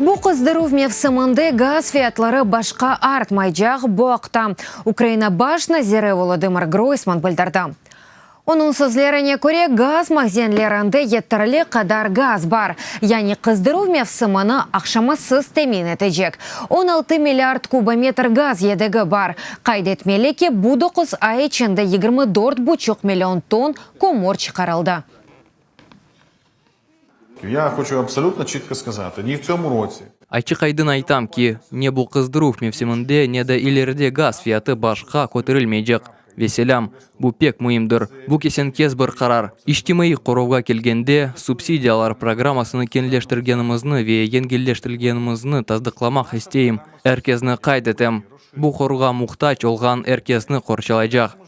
Бу кыздыру мевсымынды газ фиятлары башка артмайжақ боқта. Украина баш назиры Володимир Гройсман білдірді. Оның сөзлеріне көре газ магазинлерінде еттірлі қадар газ бар. Яғни қыздыру мевсымыны ақшамасыз темен етежек. 16 миллиард кубометр газ едігі бар. Қайдетмелі ке бұ 9 ай ішінде 24,5 миллион тонн көмір шығарылды. Я хочу абсолютно чітко сказати, ні в цьому році. Айчық айдын айтам ки, не бұл қыздыру мевсимінде, не да илерде газ фияты башқа көтерілмейжек. Веселям, бұл пек мұйымдыр. Бұл кесен кез бір қарар. Иштимai қоровға келгенде, субсидиялар программасыны кенлештіргенімізні ве енгелештіргенімізні таздықламақ істейім. Әркезні қайдетем. Бұл қорға мұқтач олған әркезні қоршалайжақ.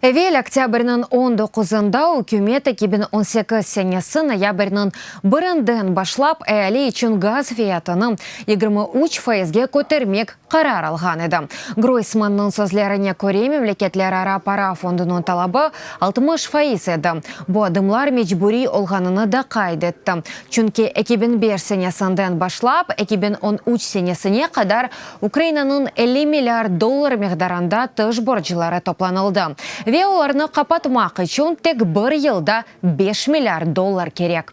Эвел октябрьнын 19-ында үкімет 2018 сенесі ноябрьнын 1-ден башлап әлі үшін газ фиятының 23%-ге көтермек қарар алған еді. Гройсманның сөзлеріне көре мемлекетлер ара пара фондының талабы 60% еді. Бұ адымлар мечбури олғаныны да қайдетті. Чүнки 2005 сенесінден башлап 2013 сенесіне қадар Украинаның 50 миллиард доллар мегдарында тыш боржылары топланылды. Ве оларны қапатмақ үшін тек бір елда 5 миллиард доллар керек.